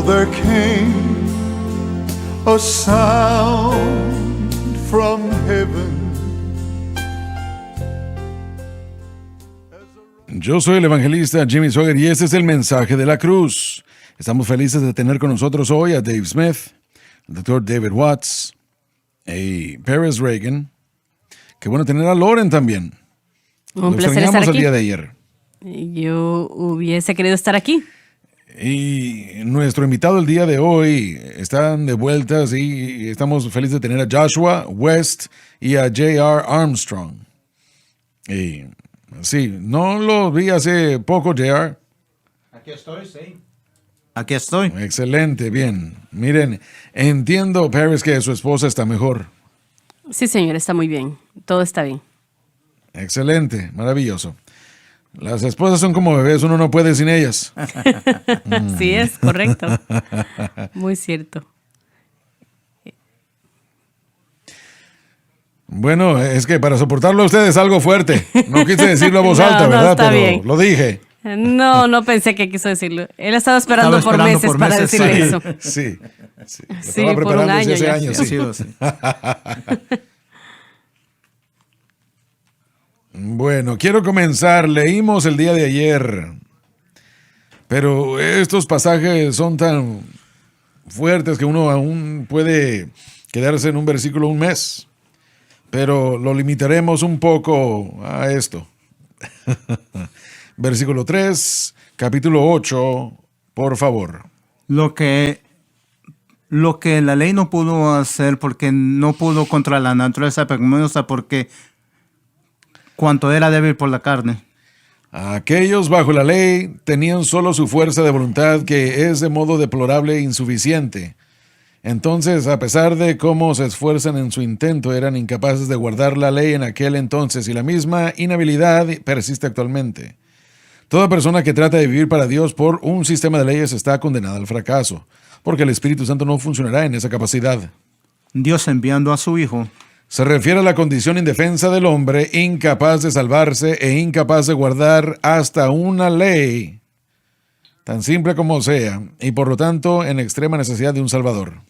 there came a sound from heaven. Yo soy el evangelista Jimmy Swaggart y este es el mensaje de la cruz. Estamos felices de tener con nosotros hoy a Dave Smith, al Dr. David Watts y Paris Reagan. Qué bueno tener a Loren también. Un placer estar aquí. El día de ayer. Yo hubiese querido estar aquí. Y nuestro invitado el día de hoy están de vuelta y estamos felices de tener a Joshua West y a J.R. Armstrong. Y sí, no lo vi hace poco, J.R. Aquí estoy, sí. Aquí estoy. Excelente, bien. Miren, entiendo, Paris, que su esposa está mejor. Sí, señor, está muy bien. Todo está bien. Excelente, maravilloso. Las esposas son como bebés, uno no puede sin ellas. Sí, es correcto. Muy cierto. Bueno, es que para soportarlo a ustedes es algo fuerte. No quise decirlo a voz No, alta, no, ¿verdad? está Pero bien. lo dije. No pensé que quiso decirlo. Él ha estado esperando por meses para decirle eso. Sí, sí. Lo Sí, estaba por preparando un año desde ya. hace años. Ha Sí. sido así. Bueno, quiero comenzar. Leímos el día de ayer, pero estos pasajes son tan fuertes que uno aún puede quedarse en un versículo un mes, pero lo limitaremos un poco a esto. Versículo 3, capítulo 8, por favor. Lo que la ley no pudo hacer porque no pudo contra la naturaleza pecaminosa porque cuanto era débil por la carne. Aquellos bajo la ley tenían solo su fuerza de voluntad, que es de modo deplorable e insuficiente. Entonces, a pesar de cómo se esfuerzan en su intento, eran incapaces de guardar la ley en aquel entonces, y la misma inhabilidad persiste actualmente. Toda persona que trata de vivir para Dios por un sistema de leyes está condenada al fracaso, porque el Espíritu Santo no funcionará en esa capacidad. Dios enviando a su Hijo Se refiere a la condición indefensa del hombre, incapaz de salvarse e incapaz de guardar hasta una ley, tan simple como sea, y por lo tanto en extrema necesidad de un Salvador.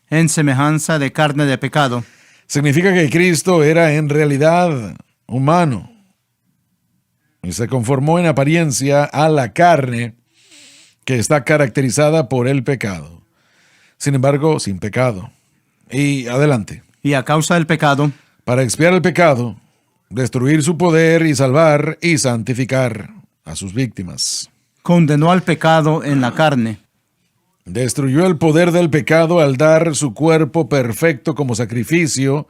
en semejanza de carne de pecado. Significa que Cristo era en realidad humano y se conformó en apariencia a la carne que está caracterizada por el pecado. Sin embargo, sin pecado. Y adelante. Y a causa del pecado, Para expiar el pecado, destruir su poder y salvar y santificar a sus víctimas. condenó al pecado en la carne, Destruyó el poder del pecado al dar su cuerpo perfecto como sacrificio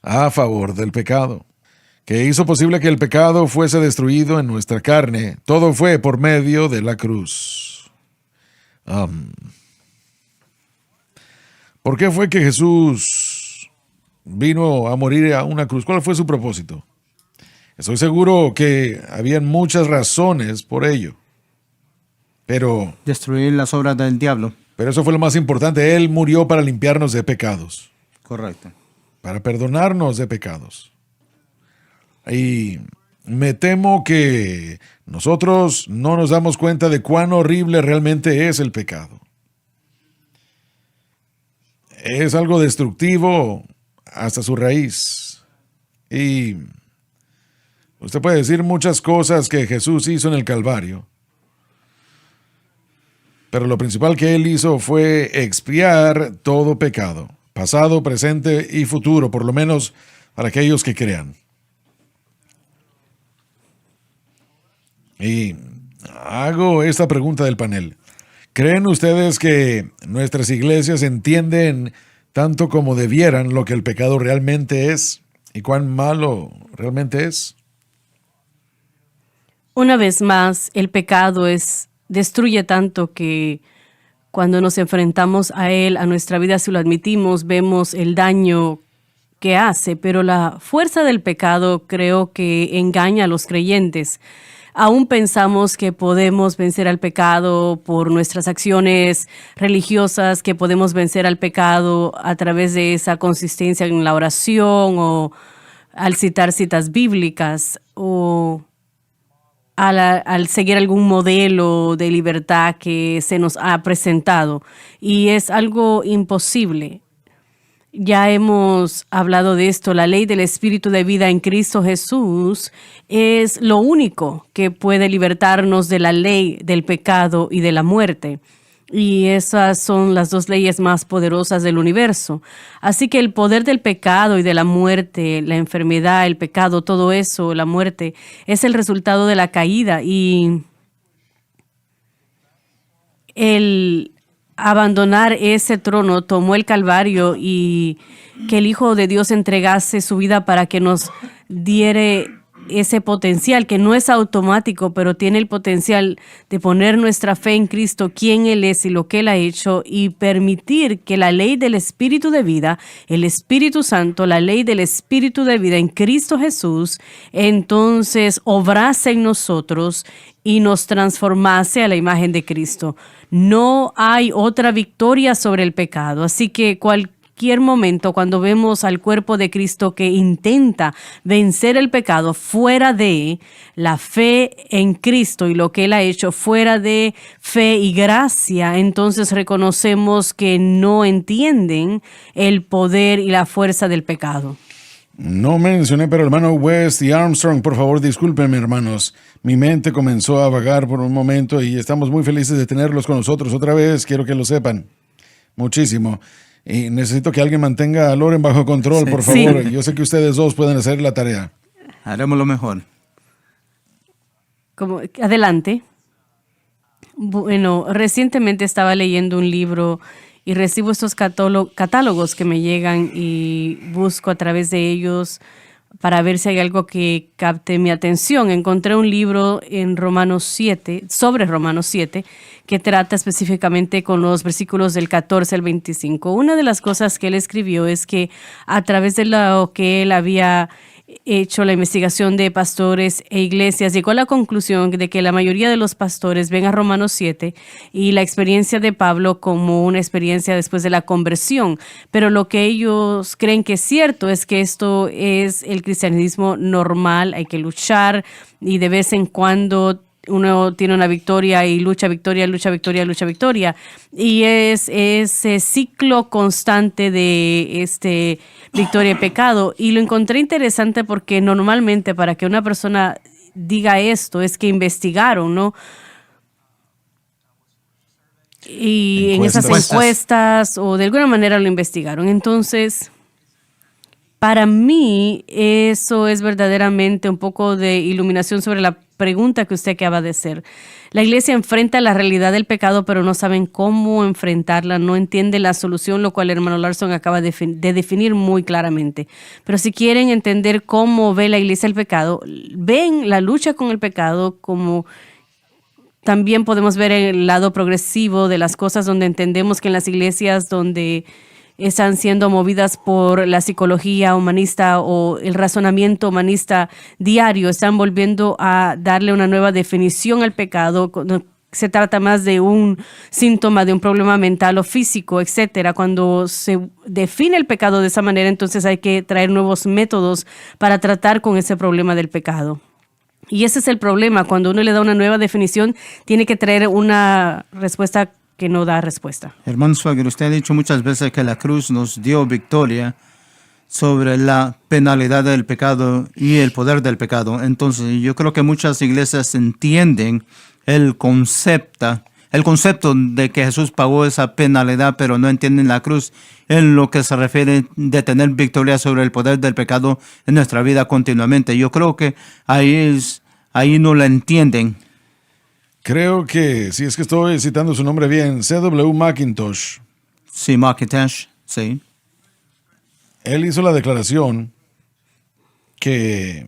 a favor del pecado, que hizo posible que el pecado fuese destruido en nuestra carne. Todo fue por medio de la cruz. ¿Por qué fue que Jesús vino a morir a una cruz? ¿Cuál fue su propósito? Estoy seguro que habían muchas razones por ello. Pero destruir las obras del diablo. eso fue lo más importante. Él murió para limpiarnos de pecados, Correcto. para perdonarnos de pecados. Y me temo que nosotros no nos damos cuenta de cuán horrible realmente es el pecado. Es algo destructivo hasta su raíz. Y usted puede decir muchas cosas que Jesús hizo en el Calvario, pero lo principal que él hizo fue expiar todo pecado, pasado, presente y futuro, por lo menos para aquellos que crean. Y hago esta pregunta del panel. ¿Creen ustedes que nuestras iglesias entienden tanto como debieran lo que el pecado realmente es y cuán malo realmente es? Una vez más, el pecado destruye tanto que cuando nos enfrentamos a él, a nuestra vida, si lo admitimos, vemos el daño que hace, pero la fuerza del pecado creo que engaña a los creyentes. Aún pensamos que podemos vencer al pecado por nuestras acciones religiosas, que podemos vencer al pecado a través de esa consistencia en la oración o al citar citas bíblicas o al seguir algún modelo de libertad que se nos ha presentado. Y es algo imposible. Ya hemos hablado de esto. La ley del Espíritu de vida en Cristo Jesús es lo único que puede libertarnos de la ley del pecado y de la muerte. Y esas son las dos leyes más poderosas del universo. Así que el poder del pecado y de la muerte, la enfermedad, el pecado, todo eso, la muerte, es el resultado de la caída. Y el abandonar ese trono tomó el Calvario y que el Hijo de Dios entregase su vida para que nos diere ese potencial que no es automático, pero tiene el potencial de poner nuestra fe en Cristo, quién Él es y lo que Él ha hecho, y permitir que la ley del Espíritu de vida, el Espíritu Santo, la ley del Espíritu de vida en Cristo Jesús, entonces obrase en nosotros y nos transformase a la imagen de Cristo. No hay otra victoria sobre el pecado, así que cualquier momento cuando vemos al cuerpo de Cristo que intenta vencer el pecado fuera de la fe en Cristo y lo que Él ha hecho fuera de fe y gracia, entonces reconocemos que no entienden el poder y la fuerza del pecado. No mencioné, pero hermano West y Armstrong, por favor, discúlpenme, hermanos. Mi mente comenzó a vagar por un momento y estamos muy felices de tenerlos con nosotros otra vez. Quiero que lo sepan. Muchísimo. Y necesito que alguien mantenga a Loren bajo control, por favor. Sí. Yo sé que ustedes dos pueden hacer la tarea. Haremos lo mejor. Adelante. Bueno, recientemente estaba leyendo un libro y recibo estos catálogos que me llegan y busco a través de ellos para ver si hay algo que capte mi atención. Encontré un libro en Romanos 7, sobre Romanos 7, que trata específicamente con los versículos del 14 al 25. Una de las cosas que él escribió es que a través de lo que él había hecho la investigación de pastores e iglesias, llegó a la conclusión de que la mayoría de los pastores ven a Romanos 7 y la experiencia de Pablo como una experiencia después de la conversión. Pero lo que ellos creen que es cierto es que esto es el cristianismo normal, hay que luchar y de vez en cuando uno tiene una victoria y lucha, victoria, lucha, victoria, lucha, victoria. Y es ese ciclo constante de victoria y pecado. Y lo encontré interesante porque normalmente para que una persona diga esto es que investigaron, ¿no? Y en esas encuestas o de alguna manera lo investigaron. Entonces, para mí eso es verdaderamente un poco de iluminación sobre la pregunta que usted acaba de hacer. La iglesia enfrenta la realidad del pecado, pero no saben cómo enfrentarla, no entienden la solución, lo cual el hermano Larson acaba de definir muy claramente. Pero si quieren entender cómo ve la iglesia el pecado, ven la lucha con el pecado como también podemos ver el lado progresivo de las cosas, donde entendemos que en las iglesias donde están siendo movidas por la psicología humanista o el razonamiento humanista diario, están volviendo a darle una nueva definición al pecado. Se trata más de un síntoma de un problema mental o físico, etcétera. Cuando se define el pecado de esa manera, entonces hay que traer nuevos métodos para tratar con ese problema del pecado. Y ese es el problema. Cuando uno le da una nueva definición, tiene que traer una respuesta que no da respuesta. Hermano Swagger, usted ha dicho muchas veces que la cruz nos dio victoria sobre la penalidad del pecado y el poder del pecado. Entonces, yo creo que muchas iglesias entienden el concepto de que Jesús pagó esa penalidad, pero no entienden la cruz en lo que se refiere de tener victoria sobre el poder del pecado en nuestra vida continuamente. Yo creo que ahí no la entienden. Creo que, si es que estoy citando su nombre bien, C.W. Mackintosh. Sí, Mackintosh, sí. Él hizo la declaración que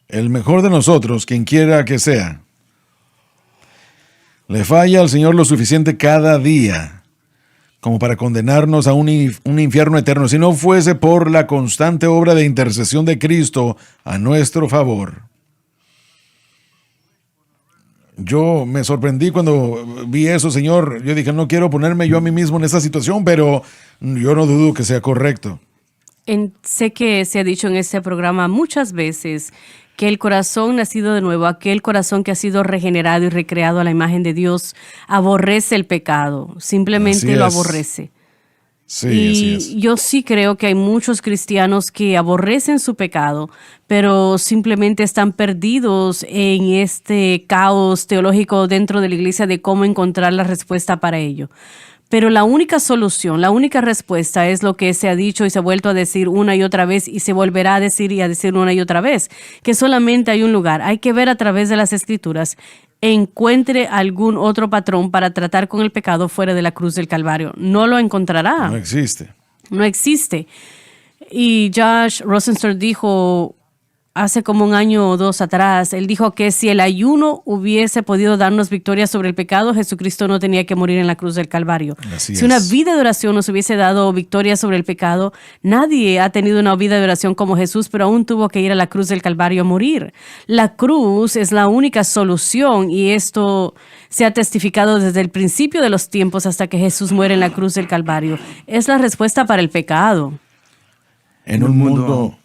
el mejor de nosotros, quien quiera que sea, le falla al Señor lo suficiente cada día como para condenarnos a un infierno eterno, si no fuese por la constante obra de intercesión de Cristo a nuestro favor. Yo me sorprendí cuando vi eso, Señor. Yo dije, no quiero ponerme yo a mí mismo en esa situación, pero yo no dudo que sea correcto. Sé que se ha dicho en este programa muchas veces que el corazón nacido de nuevo, aquel corazón que ha sido regenerado y recreado a la imagen de Dios, aborrece el pecado, simplemente Así lo es. aborrece. Sí, Y así es. yo sí creo que hay muchos cristianos que aborrecen su pecado, pero simplemente están perdidos en este caos teológico dentro de la iglesia de cómo encontrar la respuesta para ello. Pero la única solución, la única respuesta es lo que se ha dicho y se ha vuelto a decir una y otra vez y se volverá a decir y a decir una y otra vez, que solamente hay un lugar. Hay que ver a través de las Escrituras, encuentre algún otro patrón para tratar con el pecado fuera de la cruz del Calvario. No lo encontrará. No existe. No existe. Y Josh Rosenstock dijo hace como un año o dos atrás, él dijo que si el ayuno hubiese podido darnos victoria sobre el pecado, Jesucristo no tenía que morir en la cruz del Calvario. Así Si una es. vida de oración nos hubiese dado victoria sobre el pecado, nadie ha tenido una vida de oración como Jesús, pero aún tuvo que ir a la cruz del Calvario a morir. La cruz es la única solución y esto se ha testificado desde el principio de los tiempos hasta que Jesús muere en la cruz del Calvario. Es la respuesta para el pecado. En un mundo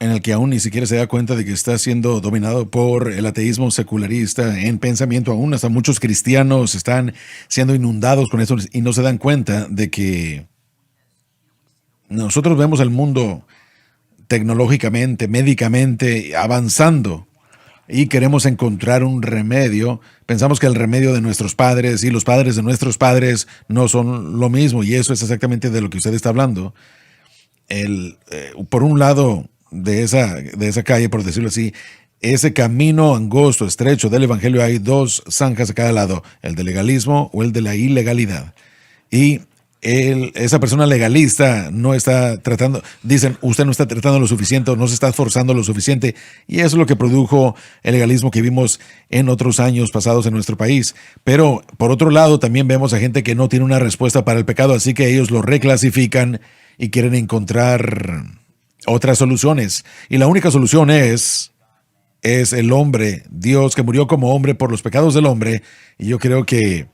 en el que aún ni siquiera se da cuenta de que está siendo dominado por el ateísmo secularista en pensamiento, aún hasta muchos cristianos están siendo inundados con eso y no se dan cuenta de que nosotros vemos el mundo tecnológicamente, médicamente avanzando y queremos encontrar un remedio. Pensamos que el remedio de nuestros padres y los padres de nuestros padres no son lo mismo, y eso es exactamente de lo que usted está hablando. Por un lado de esa calle, por decirlo así, ese camino angosto, estrecho del evangelio, hay dos zanjas a cada lado, el del legalismo o el de la ilegalidad. Y esa persona legalista no está tratando, dicen, usted no está tratando lo suficiente o no se está esforzando lo suficiente, y eso es lo que produjo el legalismo que vimos en otros años pasados en nuestro país. Pero por otro lado también vemos a gente que no tiene una respuesta para el pecado, así que ellos lo reclasifican y quieren encontrar otras soluciones. Y la única solución es el hombre, Dios que murió como hombre por los pecados del hombre. Y yo creo que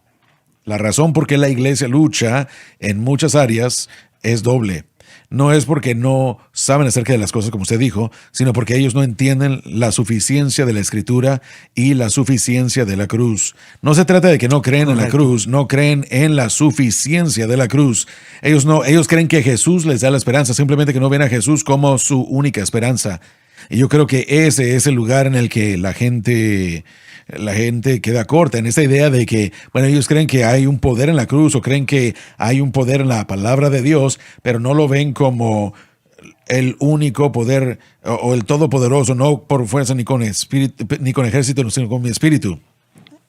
la razón por qué la iglesia lucha en muchas áreas es doble. No es porque no saben acerca de las cosas como usted dijo, sino porque ellos no entienden la suficiencia de la Escritura y la suficiencia de la cruz. No se trata de que no creen en la cruz, no creen en la suficiencia de la cruz. Ellos creen que Jesús les da la esperanza, simplemente que no ven a Jesús como su única esperanza. Y yo creo que ese es el lugar en el que la gente queda corta, en esa idea de que, bueno, ellos creen que hay un poder en la cruz o creen que hay un poder en la palabra de Dios, pero no lo ven como el único poder o el todopoderoso, no por fuerza ni con espíritu, ni con ejército, sino con mi espíritu.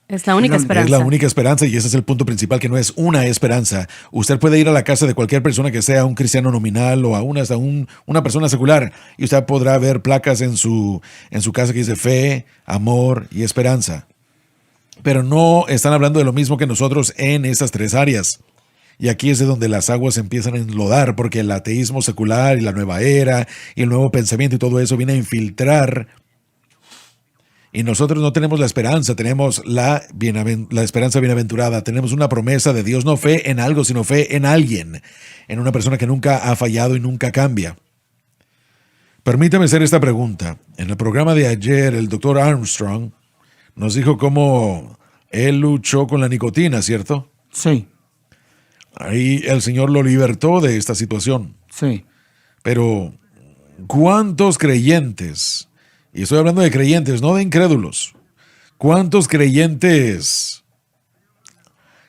Es la única esperanza. Es la única esperanza, y ese es el punto principal, que no es una esperanza. Usted puede ir a la casa de cualquier persona que sea un cristiano nominal o aún hasta una persona secular, y usted podrá ver placas en su casa que dice fe, amor y esperanza. Pero no están hablando de lo mismo que nosotros en esas tres áreas. Y aquí es de donde las aguas empiezan a enlodar, porque el ateísmo secular y la nueva era y el nuevo pensamiento y todo eso viene a infiltrar. Y nosotros no tenemos la esperanza, tenemos la esperanza bienaventurada, tenemos una promesa de Dios, no fe en algo, sino fe en alguien, en una persona que nunca ha fallado y nunca cambia. Permítame hacer esta pregunta. En el programa de ayer, el doctor Armstrong nos dijo cómo él luchó con la nicotina, ¿cierto? Sí, Ahí el Señor lo libertó de esta situación. sí. Pero, ¿cuántos creyentes? Y estoy hablando de creyentes, no de incrédulos. ¿Cuántos creyentes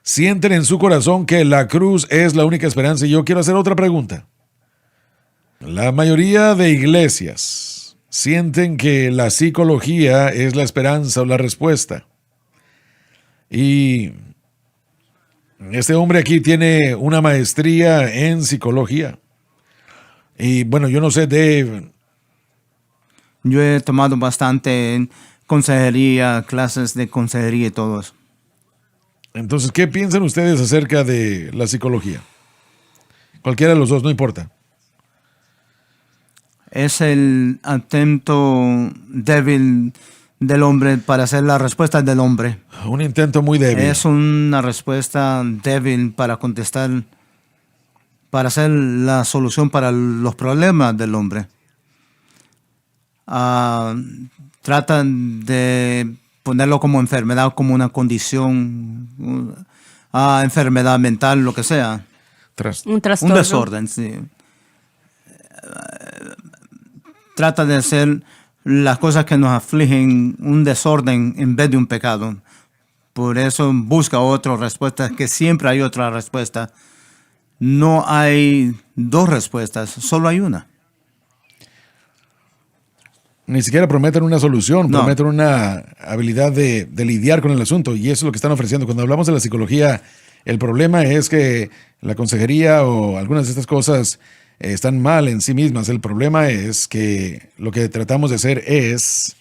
sienten en su corazón que la cruz es la única esperanza? Y yo quiero hacer otra pregunta. La mayoría de iglesias sienten que la psicología es la esperanza o la respuesta. Y este hombre aquí tiene una maestría en psicología. Y bueno, yo no sé, Dave. Yo he tomado bastante en consejería, clases de consejería y todo eso. Entonces, ¿qué piensan ustedes acerca de la psicología? Cualquiera de los dos, no importa. Es el atento débil del hombre para hacer la respuesta del hombre. Un intento muy débil. Es una respuesta débil para contestar, para hacer la solución para los problemas del hombre. ah, tratan de ponerlo como enfermedad, como una condición, enfermedad mental, lo que sea. Un Un trastorno. desorden, sí. Trata de hacer las cosas que nos afligen un desorden en vez de un pecado. Por eso busca otra respuesta, que siempre hay otra respuesta. No hay dos respuestas, solo hay una. Ni siquiera prometen una solución, No. prometen una habilidad de lidiar con el asunto, y eso es lo que están ofreciendo. Cuando hablamos de la psicología, el problema es que la consejería o algunas de estas cosas están mal en sí mismas. El problema es que lo que tratamos de hacer es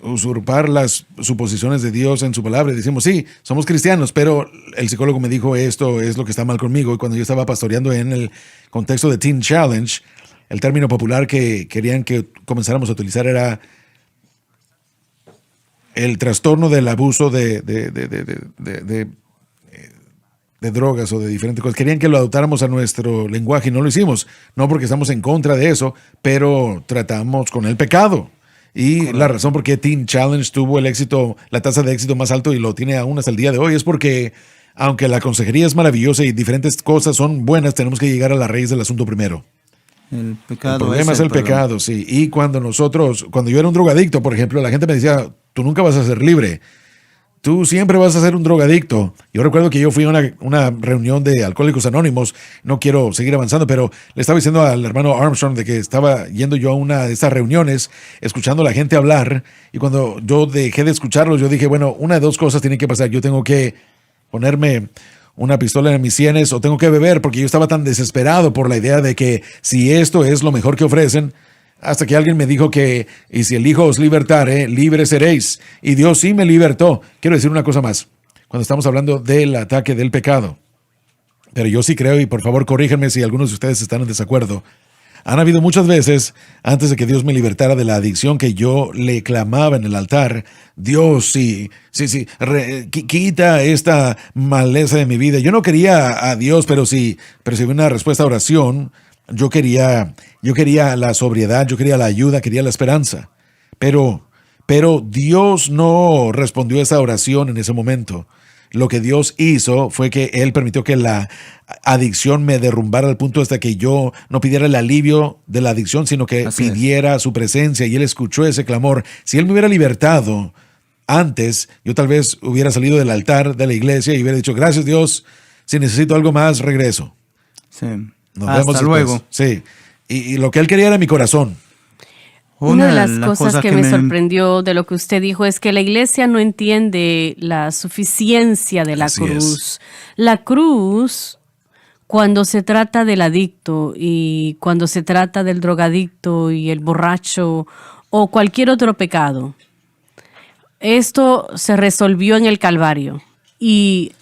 usurpar las suposiciones de Dios en su palabra. Y decimos, sí, somos cristianos, pero el psicólogo me dijo esto es lo que está mal conmigo. Y cuando yo estaba pastoreando en el contexto de Teen Challenge, el término popular que querían que comenzáramos a utilizar era el trastorno del abuso de drogas o de diferentes cosas. Querían que lo adoptáramos a nuestro lenguaje y no lo hicimos. No porque estamos en contra de eso, pero tratamos con el pecado. Y correcto. La razón por qué Teen Challenge tuvo el éxito, la tasa de éxito más alto y lo tiene aún hasta el día de hoy es porque, aunque la consejería es maravillosa y diferentes cosas son buenas, tenemos que llegar a la raíz del asunto primero. El pecado. El problema es el pecado, sí. Y cuando yo era un drogadicto, por ejemplo, la gente me decía, tú nunca vas a ser libre. Tú siempre vas a ser un drogadicto. Yo recuerdo que yo fui a una reunión de Alcohólicos Anónimos. No quiero seguir avanzando, pero le estaba diciendo al hermano Armstrong de que estaba yendo yo a una de estas reuniones, escuchando a la gente hablar. Y cuando yo dejé de escucharlos, yo dije, bueno, una de dos cosas tiene que pasar. Yo tengo que ponerme una pistola en mis sienes o tengo que beber, porque yo estaba tan desesperado por la idea de que si esto es lo mejor que ofrecen, hasta que alguien me dijo que, y si el Hijo os libertare, libres seréis. Y Dios sí me libertó. Quiero decir una cosa más. Cuando estamos hablando del ataque del pecado, pero yo sí creo, y por favor corríjanme si algunos de ustedes están en desacuerdo, han habido muchas veces, antes de que Dios me libertara de la adicción que yo le clamaba en el altar, Dios, sí, quita esta maleza de mi vida. Yo no quería a Dios, pero si había una respuesta a oración, yo quería la sobriedad, yo quería la ayuda, quería la esperanza. Pero Dios no respondió a esa oración en ese momento. Lo que Dios hizo fue que Él permitió que la adicción me derrumbara al punto hasta que yo no pidiera el alivio de la adicción, sino que pidiera su presencia, y Él escuchó ese clamor. Si Él me hubiera libertado antes, yo tal vez hubiera salido del altar de la iglesia y hubiera dicho, gracias Dios, si necesito algo más, regreso. Sí. Nos Hasta vemos luego. Después. Sí. Y lo que Él quería era mi corazón. Una de las cosas que me sorprendió de lo que usted dijo es que la iglesia no entiende la suficiencia de la cruz. La cruz, cuando se trata del adicto y cuando se trata del drogadicto y el borracho o cualquier otro pecado, esto se resolvió en el Calvario. Y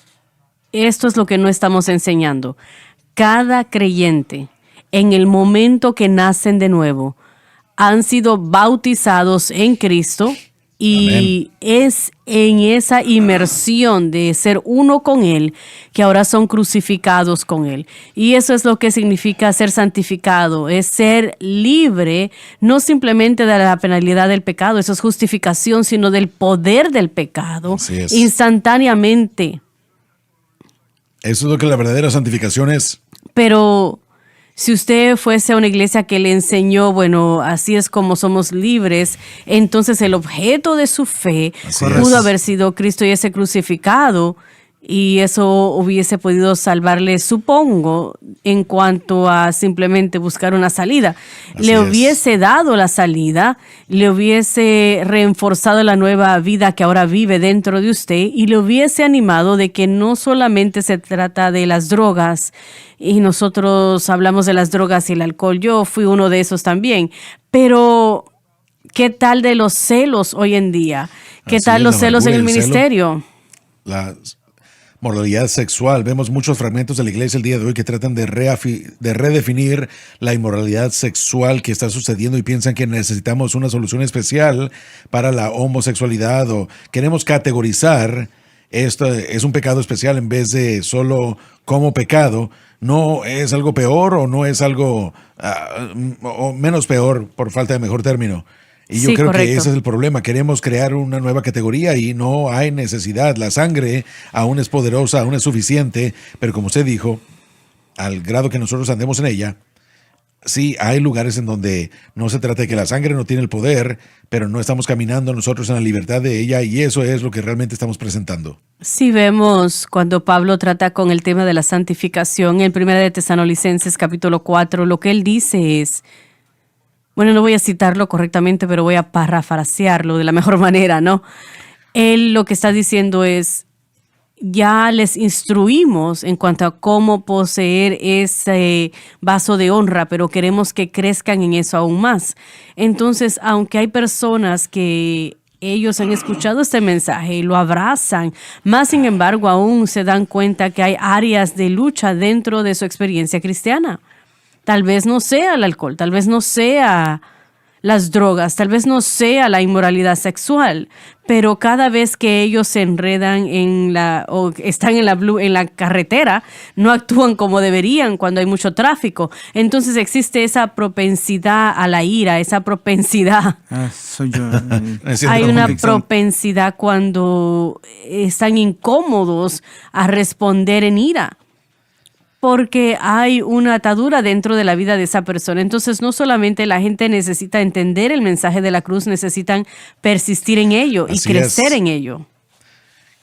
esto es lo que no estamos enseñando. Cada creyente, en el momento que nacen de nuevo, han sido bautizados en Cristo y amén. Es en esa inmersión de ser uno con Él que ahora son crucificados con Él. Y eso es lo que significa ser santificado, es ser libre, no simplemente de la penalidad del pecado, eso es justificación, sino del poder del pecado instantáneamente. Eso es lo que la verdadera santificación es. Pero si usted fuese a una iglesia que le enseñó, bueno, así es como somos libres, entonces el objeto de su fe pudo haber sido Cristo y ese crucificado, y eso hubiese podido salvarle, supongo, en cuanto a simplemente buscar una salida. Le hubiese dado la salida, le hubiese reforzado la nueva vida que ahora vive dentro de usted y le hubiese animado de que no solamente se trata de las drogas, y nosotros hablamos de las drogas y el alcohol, yo fui uno de esos también, pero ¿qué tal de los celos hoy en día? ¿Qué tal los celos en el ministerio? La moralidad sexual. Vemos muchos fragmentos de la iglesia el día de hoy que tratan de redefinir la inmoralidad sexual que está sucediendo y piensan que necesitamos una solución especial para la homosexualidad o queremos categorizar esto es un pecado especial en vez de solo como pecado. no es algo peor o no es algo o menos peor, por falta de mejor término. Y yo Sí, creo que correcto. ese es el problema. Queremos crear una nueva categoría y no hay necesidad. La sangre aún es poderosa, aún es suficiente, pero como usted dijo, al grado que nosotros andemos en ella, sí, hay lugares en donde no se trata de que la sangre no tiene el poder, pero no estamos caminando nosotros en la libertad de ella y eso es lo que realmente estamos presentando. Sí vemos cuando Pablo trata con el tema de la santificación en 1 de Tesalonicenses capítulo 4, lo que él dice es, bueno, no voy a citarlo correctamente, pero voy a parafrasearlo de la mejor manera, ¿no? Él lo que está diciendo es, ya les instruimos en cuanto a cómo poseer ese vaso de honra, pero queremos que crezcan en eso aún más. Entonces, aunque hay personas que ellos han escuchado este mensaje y lo abrazan, más sin embargo aún se dan cuenta que hay áreas de lucha dentro de su experiencia cristiana. Tal vez no sea el alcohol, tal vez no sea las drogas, tal vez no sea la inmoralidad sexual, pero cada vez que ellos se enredan o están en la carretera, no actúan como deberían cuando hay mucho tráfico. Entonces existe esa propensidad a la ira, esa propensidad. Soy yo. Es Hay cierto, una convicción. propensidad cuando están incómodos a responder en ira, porque hay una atadura dentro de la vida de esa persona. Entonces, no solamente la gente necesita entender el mensaje de la cruz, necesitan persistir en ello y Así crecer es. en ello.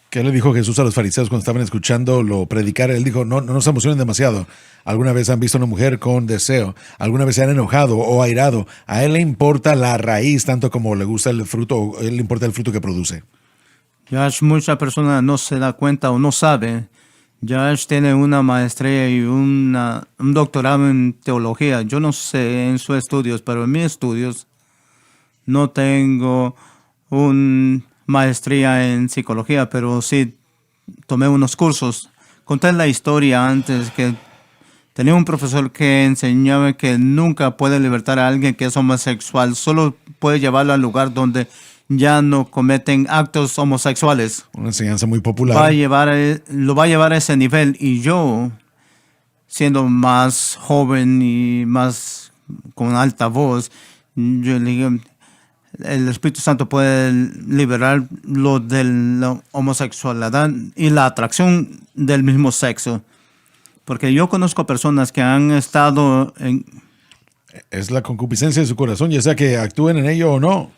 ¿Qué le dijo Jesús a los fariseos cuando estaban escuchándolo predicar? Él dijo, no, no nos emocionen demasiado. ¿Alguna vez han visto a una mujer con deseo? ¿Alguna vez se han enojado o airado? A él le importa la raíz tanto como le gusta el fruto, o él le importa el fruto que produce. Josh, mucha persona no se da cuenta o no sabe. Josh tiene una maestría y un doctorado en teología. Yo no sé en sus estudios, pero en mis estudios no tengo una maestría en psicología, pero sí tomé unos cursos. Conté la historia antes que tenía un profesor que enseñaba que nunca puede libertar a alguien que es homosexual, solo puede llevarlo al lugar donde ya no cometen actos homosexuales. Una enseñanza muy popular. Lo va a llevar a ese nivel. Y yo, siendo más joven y más con alta voz, yo le digo, el Espíritu Santo puede liberar lo de la homosexualidad y la atracción del mismo sexo. Porque yo conozco personas que han estado en... Es la concupiscencia de su corazón, ya sea que actúen en ello o no.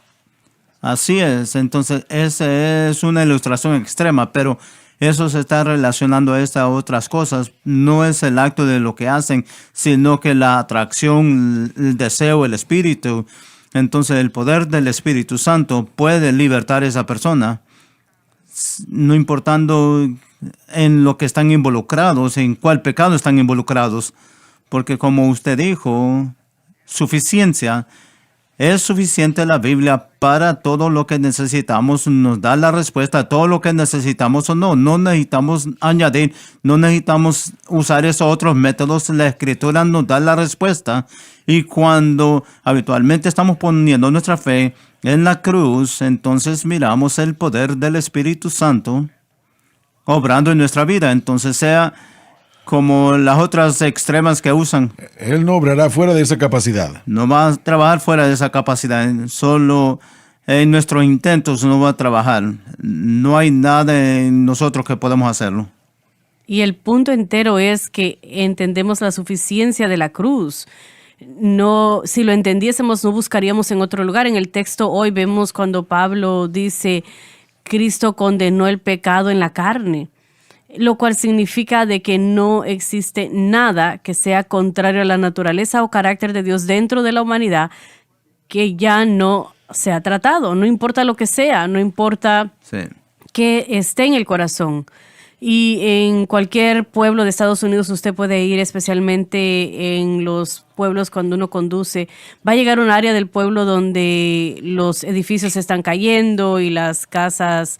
Así es, entonces esa es una ilustración extrema, pero eso se está relacionando a estas otras cosas. No es el acto de lo que hacen, sino que la atracción, el deseo, el espíritu. Entonces el poder del Espíritu Santo puede libertar a esa persona, no importando en lo que están involucrados, en cuál pecado están involucrados. Porque como usted dijo, suficiencia. Es suficiente la Biblia para todo lo que necesitamos, nos da la respuesta a todo lo que necesitamos o no. No necesitamos añadir, no necesitamos usar esos otros métodos. La Escritura nos da la respuesta. Y cuando habitualmente estamos poniendo nuestra fe en la cruz, entonces miramos el poder del Espíritu Santo obrando en nuestra vida. Entonces sea como las otras extremas que usan. Él no obrará fuera de esa capacidad. No va a trabajar fuera de esa capacidad. Solo en nuestros intentos no va a trabajar. No hay nada en nosotros que podamos hacerlo. Y el punto entero es que entendemos la suficiencia de la cruz. No, si lo entendiésemos, no buscaríamos en otro lugar. En el texto hoy vemos cuando Pablo dice, Cristo condenó el pecado en la carne, lo cual significa de que no existe nada que sea contrario a la naturaleza o carácter de Dios dentro de la humanidad que ya no se ha tratado. No importa lo que sea, no importa Sí. que esté en el corazón. Y en cualquier pueblo de Estados Unidos usted puede ir, especialmente en los pueblos cuando uno conduce. Va a llegar un área del pueblo donde los edificios están cayendo y las casas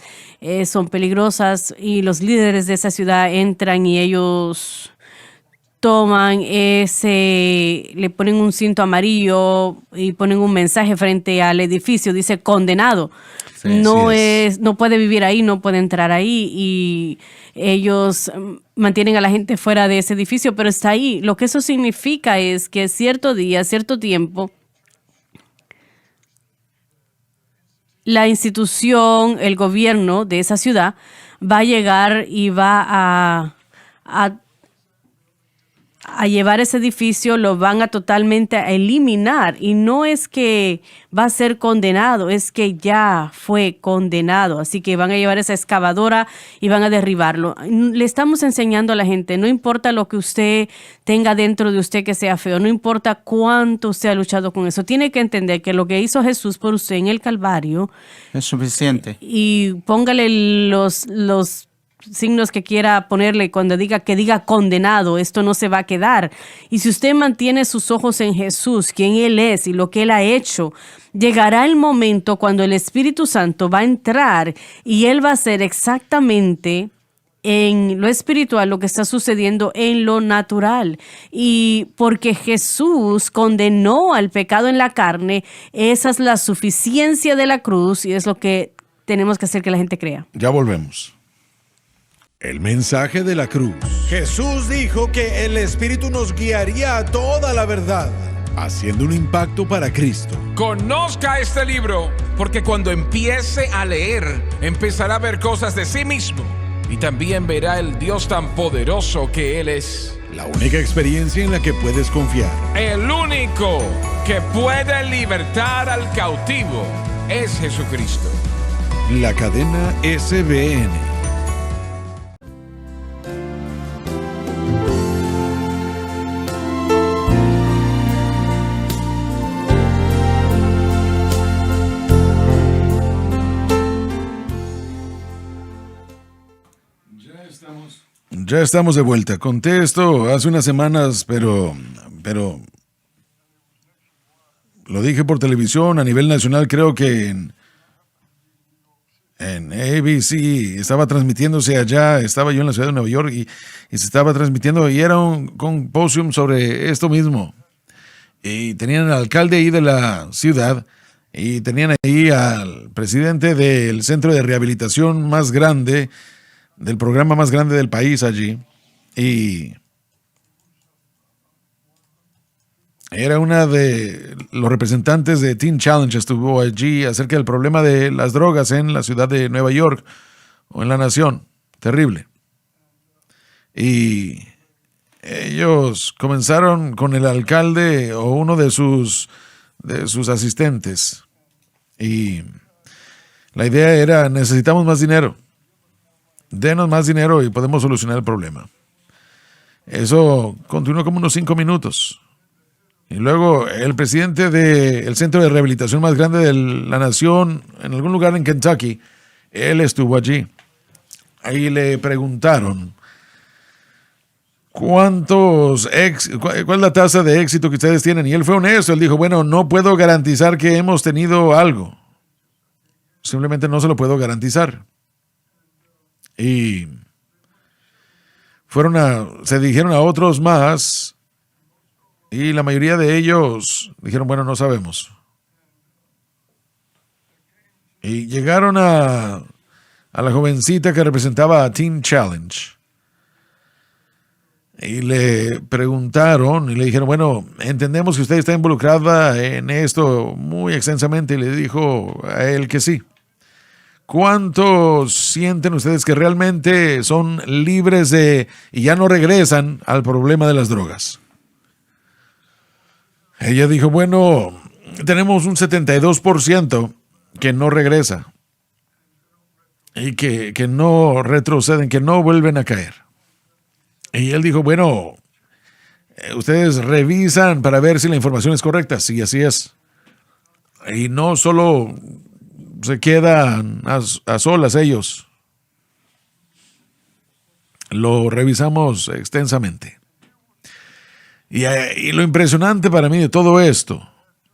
son peligrosas y los líderes de esa ciudad entran y ellos toman le ponen un cinto amarillo y ponen un mensaje frente al edificio, dice condenado. Sí, No puede vivir ahí, no puede entrar ahí, y ellos mantienen a la gente fuera de ese edificio, pero está ahí. Lo que eso significa es que cierto día, cierto tiempo, la institución, el gobierno de esa ciudad va a llegar y va a llevar ese edificio, lo van a totalmente a eliminar, y no es que va a ser condenado, es que ya fue condenado, así que van a llevar esa excavadora y van a derribarlo. Le estamos enseñando a la gente, no importa lo que usted tenga dentro de usted que sea feo, no importa cuánto usted ha luchado con eso, tiene que entender que lo que hizo Jesús por usted en el Calvario Es suficiente. y póngale los signos que quiera ponerle cuando diga condenado, esto no se va a quedar. Y si usted mantiene sus ojos en Jesús, quien Él es y lo que Él ha hecho, llegará el momento cuando el Espíritu Santo va a entrar y Él va a hacer exactamente en lo espiritual lo que está sucediendo en lo natural. Y porque Jesús condenó al pecado en la carne, esa es la suficiencia de la cruz y es lo que tenemos que hacer que la gente crea. Ya volvemos. El mensaje de la cruz, Jesús dijo que el Espíritu nos guiaría a toda la verdad. haciendo un impacto para Cristo. Conozca este libro, porque cuando empiece a leer, empezará a ver cosas de sí mismo y también verá el Dios tan poderoso que Él es. La única experiencia en la que puedes confiar. El único que puede libertar al cautivo es Jesucristo. La cadena SBN. Ya estamos de vuelta. Conté esto hace unas semanas, pero lo dije por televisión a nivel nacional. Creo que en ABC estaba transmitiéndose allá. Estaba yo en la ciudad de Nueva York y se estaba transmitiendo y era un simposium sobre esto mismo. Y tenían al alcalde ahí de la ciudad y tenían ahí al presidente del centro de rehabilitación más grande, del programa más grande del país allí, y era una de los representantes de Teen Challenge, estuvo allí acerca del problema de las drogas en la ciudad de Nueva York o en la nación, terrible. Y ellos comenzaron con el alcalde o uno de sus asistentes, y la idea era: necesitamos más dinero. Denos más dinero y podemos solucionar el problema. Eso continuó como unos 5 minutos. Y luego el presidente del centro de rehabilitación más grande de la nación, en algún lugar en Kentucky, él estuvo allí. Ahí le preguntaron: ¿cuál es la tasa de éxito que ustedes tienen? Y él fue honesto. Él dijo: bueno, no puedo garantizar que hemos tenido algo. Simplemente no se lo puedo garantizar. Y se dijeron a otros más, y la mayoría de ellos dijeron: bueno, no sabemos. Y llegaron a la jovencita que representaba a Teen Challenge y le preguntaron y le dijeron: bueno, entendemos que usted está involucrada en esto muy extensamente. Y le dijo a él que sí. ¿Cuántos sienten ustedes que realmente son libres y ya no regresan al problema de las drogas? Ella dijo: bueno, tenemos un 72% que no regresa y que no retroceden, que no vuelven a caer. Y él dijo: bueno, ustedes revisan para ver si la información es correcta. Sí, así es. Y no solo se quedan a solas ellos. Lo revisamos extensamente. Y lo impresionante para mí de todo esto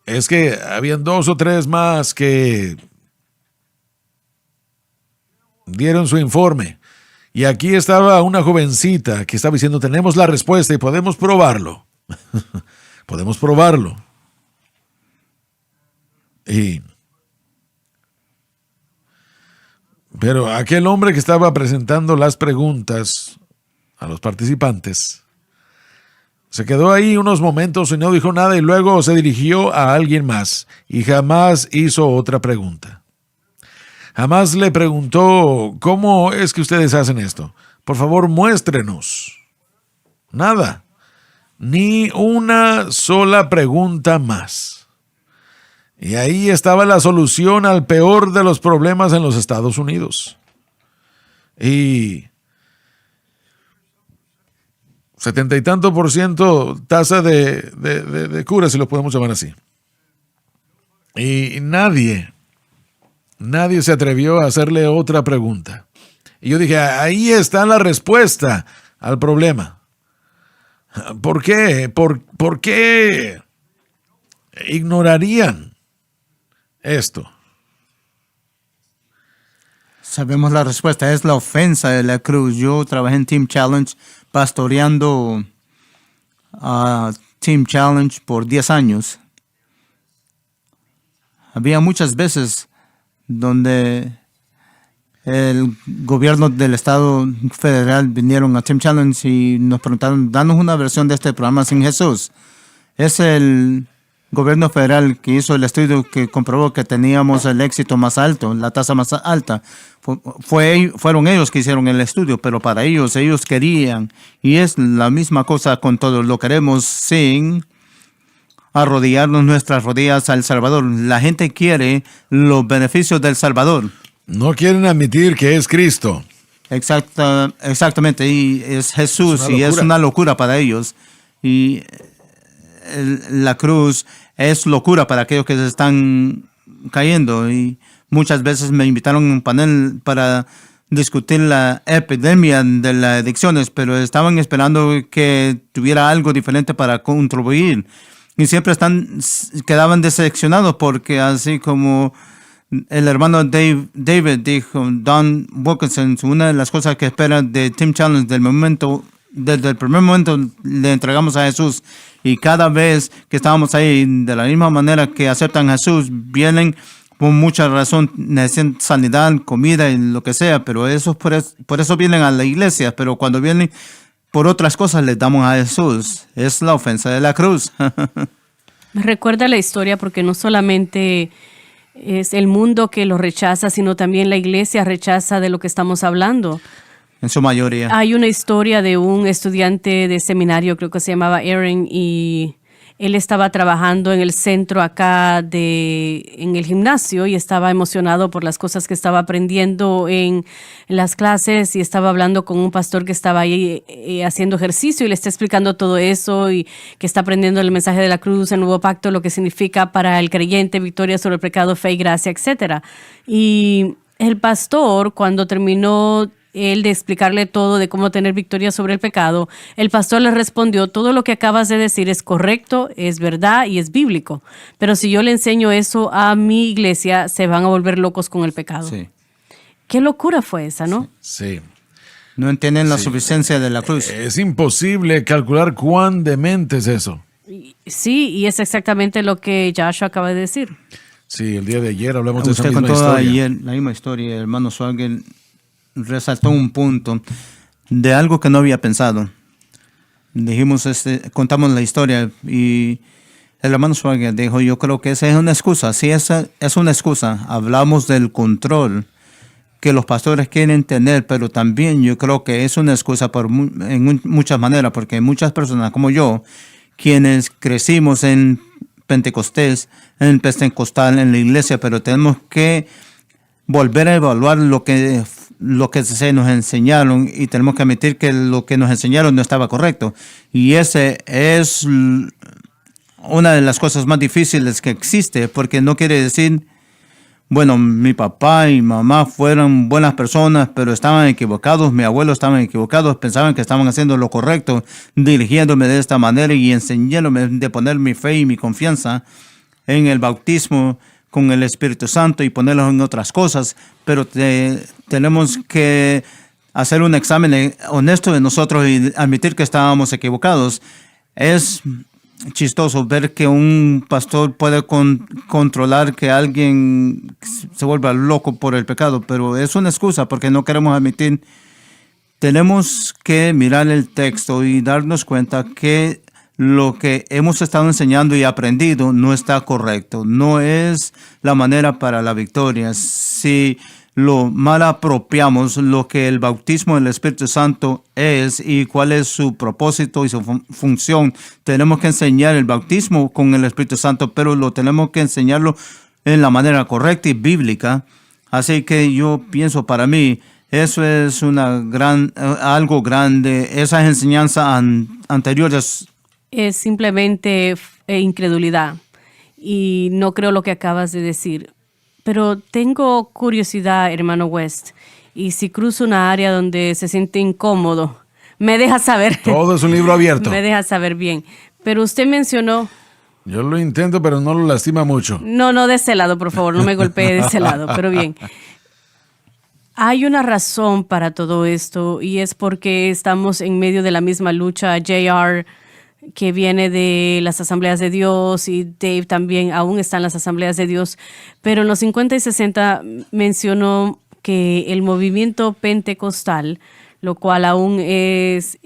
es que habían 2 o 3 más que dieron su informe. Y aquí estaba una jovencita que estaba diciendo, tenemos la respuesta y podemos probarlo. Podemos probarlo. Pero aquel hombre que estaba presentando las preguntas a los participantes se quedó ahí unos momentos y no dijo nada y luego se dirigió a alguien más y jamás hizo otra pregunta. Jamás le preguntó, ¿cómo es que ustedes hacen esto? Por favor, muéstrenos. Nada. Ni una sola pregunta más. Y ahí estaba la solución al peor de los problemas en los Estados Unidos. Y 70 y tanto % tasa de cura, si lo podemos llamar así. Y nadie se atrevió a hacerle otra pregunta. Y yo dije, ahí está la respuesta al problema. ¿Por qué? ¿Por qué ignorarían esto? Sabemos la respuesta, es la ofensa de la cruz. Yo trabajé en Team Challenge, pastoreando a Team Challenge por 10 años. Había muchas veces donde el gobierno del estado federal vinieron a Team Challenge y nos preguntaron, danos una versión de este programa sin Jesús. Es el gobierno federal que hizo el estudio que comprobó que teníamos el éxito más alto, la tasa más alta. Fueron ellos que hicieron el estudio, pero para ellos querían, y es la misma cosa con todos, lo queremos sin arrodillarnos nuestras rodillas al Salvador. La gente quiere los beneficios del Salvador. No quieren admitir que es Cristo. Exactamente, y es Jesús, y es una locura para ellos. Y la cruz es locura para aquellos que se están cayendo. Y muchas veces me invitaron a un panel para discutir la epidemia de las adicciones, pero estaban esperando que tuviera algo diferente para contribuir. Y siempre quedaban decepcionados porque así como el hermano David dijo, Don Wilkinson, una de las cosas que espera de Team Challenge desde el primer momento le entregamos a Jesús, y cada vez que estábamos ahí, de la misma manera que aceptan a Jesús, vienen por mucha razón, necesitan sanidad, comida y lo que sea, pero por eso vienen a la iglesia, pero cuando vienen por otras cosas les damos a Jesús. Es la ofensa de la cruz. Me recuerda la historia porque no solamente es el mundo que lo rechaza, sino también la iglesia rechaza de lo que estamos hablando. En su mayoría. Hay una historia de un estudiante de seminario, creo que se llamaba Aaron, y él estaba trabajando en el centro acá en el gimnasio y estaba emocionado por las cosas que estaba aprendiendo en las clases, y estaba hablando con un pastor que estaba ahí haciendo ejercicio y le está explicando todo eso y que está aprendiendo el mensaje de la cruz, el nuevo pacto, lo que significa para el creyente, victoria sobre el pecado, fe y gracia, etc. Y el pastor, cuando terminó él de explicarle todo de cómo tener victoria sobre el pecado, el pastor le respondió, todo lo que acabas de decir es correcto, es verdad y es bíblico, pero si yo le enseño eso a mi iglesia, se van a volver locos con el pecado. Sí. Qué locura fue esa, ¿no? Sí. No entienden la suficiencia de la cruz. Es imposible calcular cuán demente es eso. Sí, y es exactamente lo que Joshua acaba de decir. Sí, el día de ayer hablamos de esa Usted misma contó historia. ayer la misma historia, el hermano Swagger resaltó un punto de algo que no había pensado. Contamos la historia y el hermano Swagger dijo, yo creo que esa es una excusa. Sí, esa es una excusa. Hablamos del control que los pastores quieren tener, pero también yo creo que es una excusa en muchas maneras, porque muchas personas como yo, quienes crecimos en Pentecostés, en Pentecostal, en la iglesia, pero tenemos que volver a evaluar lo que se nos enseñaron, y tenemos que admitir que lo que nos enseñaron no estaba correcto. Y ese es una de las cosas más difíciles que existe, porque no quiere decir, bueno, mi papá y mamá fueron buenas personas, pero estaban equivocados, mi abuelo estaban equivocados, pensaban que estaban haciendo lo correcto, dirigiéndome de esta manera y enseñándome de poner mi fe y mi confianza en el bautismo con el Espíritu Santo y ponerlos en otras cosas, pero tenemos que hacer un examen honesto de nosotros y admitir que estábamos equivocados. Es chistoso ver que un pastor puede controlar que alguien se vuelva loco por el pecado, pero es una excusa porque no queremos admitir. Tenemos que mirar el texto y darnos cuenta que lo que hemos estado enseñando y aprendido no está correcto. No es la manera para la victoria. Si lo mal apropiamos, lo que el bautismo del Espíritu Santo es y cuál es su propósito y su función, tenemos que enseñar el bautismo con el Espíritu Santo, pero lo tenemos que enseñarlo en la manera correcta y bíblica. Así que yo pienso, para mí, eso es algo grande. Esas enseñanzas anteriores Es simplemente incredulidad. Y no creo lo que acabas de decir. Pero tengo curiosidad, hermano West. Y si cruzo una área donde se siente incómodo, me deja saber. Todo es un libro abierto. Me deja saber bien. Pero usted mencionó... Yo lo intento, pero no lo lastima mucho. No de ese lado, por favor. No me golpee de ese lado. Pero bien. Hay una razón para todo esto. Y es porque estamos en medio de la misma lucha. JR, que viene de las Asambleas de Dios, y Dave también aún está en las Asambleas de Dios, pero en los 50 y 60 mencionó que el movimiento pentecostal, lo cual aún es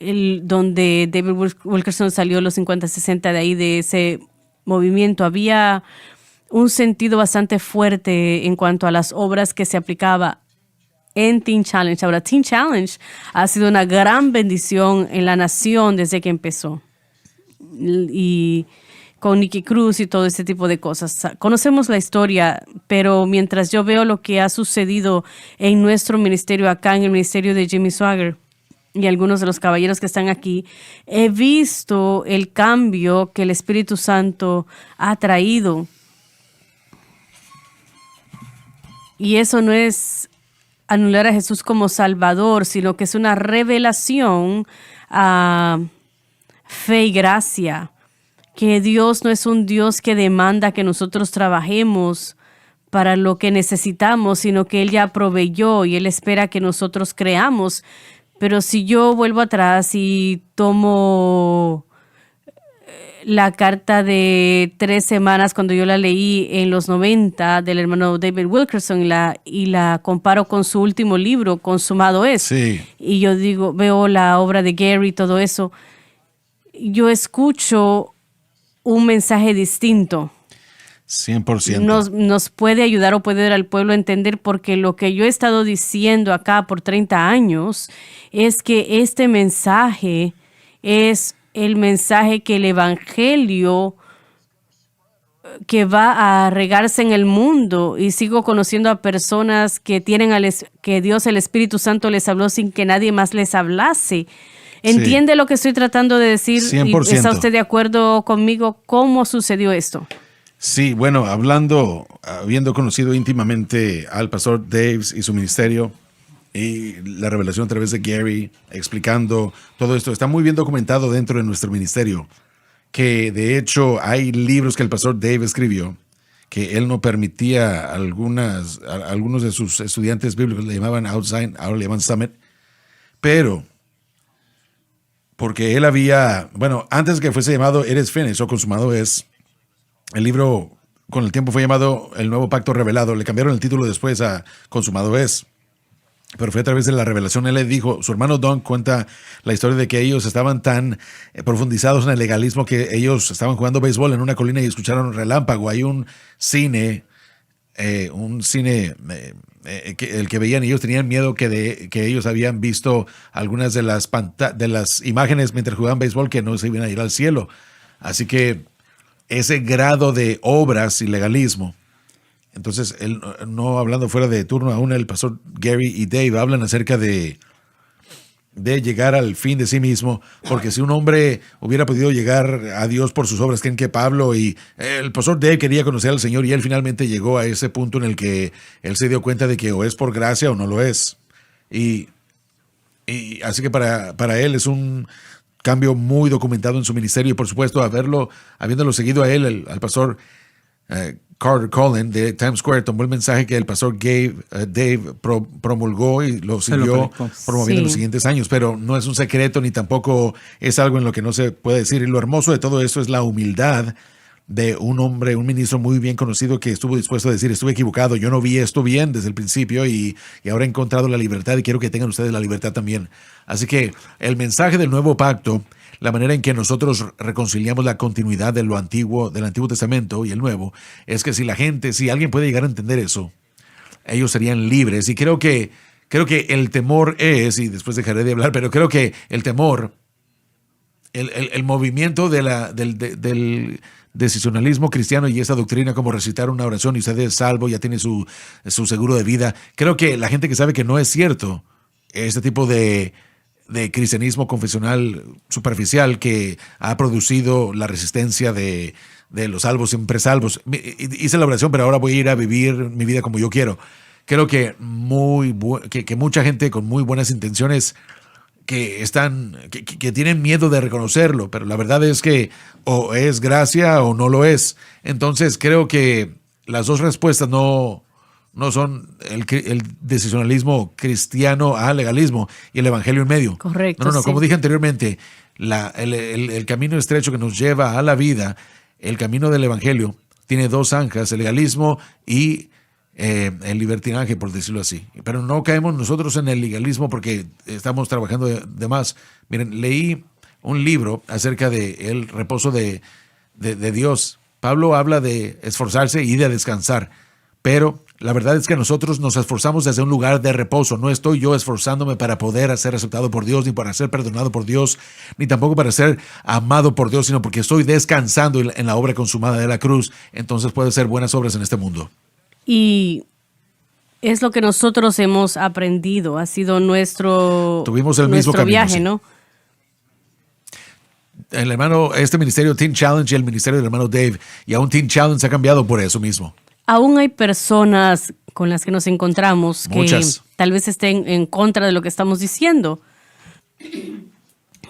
donde David Wilkerson salió en los 50 y 60, de ahí de ese movimiento, había un sentido bastante fuerte en cuanto a las obras que se aplicaba en Teen Challenge. Ahora, Teen Challenge ha sido una gran bendición en la nación desde que empezó. Y con Nicky Cruz y todo ese tipo de cosas. Conocemos la historia, pero mientras yo veo lo que ha sucedido en nuestro ministerio acá, en el ministerio de Jimmy Swaggart y algunos de los caballeros que están aquí, he visto el cambio que el Espíritu Santo ha traído. Y eso no es anular a Jesús como Salvador, sino que es una revelación a fe y gracia, que Dios no es un Dios que demanda que nosotros trabajemos para lo que necesitamos, sino que Él ya proveyó y Él espera que nosotros creamos. Pero si yo vuelvo atrás y tomo la carta de 3 semanas cuando yo la leí en los 90 del hermano David Wilkerson y la comparo con su último libro, Consumado es. Sí. Y yo digo, veo la obra de Gary y todo eso, yo escucho un mensaje distinto. 100%. Nos puede ayudar o puede dar al pueblo a entender, porque lo que yo he estado diciendo acá por 30 años es que este mensaje es el mensaje que el evangelio que va a regarse en el mundo, y sigo conociendo a personas que tienen que Dios, el Espíritu Santo, les habló sin que nadie más les hablase. ¿Entiende lo que estoy tratando de decir? 100%. ¿Está usted de acuerdo conmigo? ¿Cómo sucedió esto? Sí, bueno, habiendo conocido íntimamente al pastor Dave y su ministerio, y la revelación a través de Gary, explicando todo esto, está muy bien documentado dentro de nuestro ministerio, que de hecho hay libros que el pastor Dave escribió, que él no permitía a algunos de sus estudiantes bíblicos, le llamaban Outside, ahora le llaman Summit, pero porque él antes que fuese llamado Eres Finished o Consumado es, el libro con el tiempo fue llamado El Nuevo Pacto Revelado, le cambiaron el título después a Consumado es. Pero fue a través de la revelación. Él le dijo, su hermano Don cuenta la historia de que ellos estaban tan profundizados en el legalismo que ellos estaban jugando béisbol en una colina y escucharon un relámpago. Hay un cine, el que veían, ellos tenían miedo que ellos habían visto algunas de las imágenes mientras jugaban béisbol que no se iban a ir al cielo. Así que ese grado de obras y legalismo. Entonces, él, no hablando fuera de turno, aún el pastor Gary y Dave hablan acerca de llegar al fin de sí mismo, porque si un hombre hubiera podido llegar a Dios por sus obras, creen que Pablo y el pastor Dave quería conocer al Señor, y él finalmente llegó a ese punto en el que él se dio cuenta de que o es por gracia o no lo es. Y así que para él es un cambio muy documentado en su ministerio, y por supuesto habiéndolo seguido a él, al pastor Carter Cullen de Times Square tomó el mensaje que el pastor Dave promulgó y lo Se lo siguió predicó. promoviendo en los Sí. siguientes años, pero no es un secreto ni tampoco es algo en lo que no se puede decir. Y lo hermoso de todo esto es la humildad de un hombre, un ministro muy bien conocido que estuvo dispuesto a decir, estuve equivocado, yo no vi esto bien desde el principio y ahora he encontrado la libertad y quiero que tengan ustedes la libertad también. Así que el mensaje del nuevo pacto, la manera en que nosotros reconciliamos la continuidad de lo antiguo, del Antiguo Testamento y el Nuevo, es que si alguien puede llegar a entender eso, ellos serían libres. Y creo que el temor es, y después dejaré de hablar, pero creo que el temor, el movimiento del decisionalismo cristiano y esa doctrina como recitar una oración y usted es salvo, ya tiene su seguro de vida, creo que la gente que sabe que no es cierto, este tipo de cristianismo confesional superficial que ha producido la resistencia de los salvos siempre salvos. Hice la oración, pero ahora voy a ir a vivir mi vida como yo quiero. Creo que que mucha gente con muy buenas intenciones que tienen miedo de reconocerlo, pero la verdad es que o es gracia o no lo es. Entonces creo que las dos respuestas no son el decisionalismo cristiano al legalismo y el evangelio en medio. Correcto, No. sí. Como dije anteriormente, el camino estrecho que nos lleva a la vida, el camino del evangelio, tiene dos zanjas, el legalismo y el libertinaje, por decirlo así. Pero no caemos nosotros en el legalismo porque estamos trabajando de más. Miren, leí un libro acerca del reposo de Dios. Pablo habla de esforzarse y de descansar, pero la verdad es que nosotros nos esforzamos desde un lugar de reposo. No estoy yo esforzándome para poder ser aceptado por Dios, ni para ser perdonado por Dios, ni tampoco para ser amado por Dios, sino porque estoy descansando en la obra consumada de la cruz. Entonces puedo hacer buenas obras en este mundo. Y es lo que nosotros hemos aprendido, ha sido Tuvimos el mismo nuestro camino, viaje, sí. ¿no? El hermano, este ministerio Teen Challenge y el ministerio del hermano Dave, y aún Teen Challenge ha cambiado por eso mismo. Aún hay personas con las que nos encontramos que Muchas. tal vez estén en contra de lo que estamos diciendo.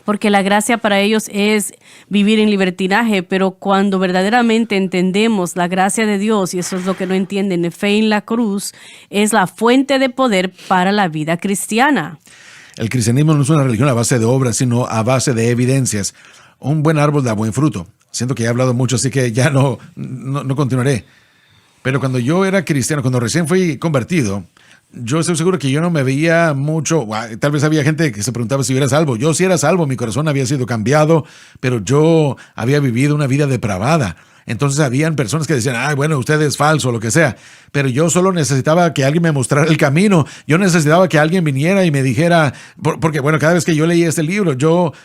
Porque la gracia para ellos es vivir en libertinaje, pero cuando verdaderamente entendemos la gracia de Dios, y eso es lo que no entienden, la fe en la cruz es la fuente de poder para la vida cristiana. El cristianismo no es una religión a base de obras, sino a base de evidencias. Un buen árbol da buen fruto. Siento que he hablado mucho, así que ya no continuaré. Pero cuando yo era cristiano, cuando recién fui convertido, yo estoy seguro que yo no me veía mucho. Tal vez había gente que se preguntaba si yo era salvo. Yo sí era salvo, mi corazón había sido cambiado, pero yo había vivido una vida depravada. Entonces habían personas que decían, bueno, usted es falso, lo que sea. Pero yo solo necesitaba que alguien me mostrara el camino. Yo necesitaba que alguien viniera y me dijera, porque bueno, cada vez que yo leía este libro,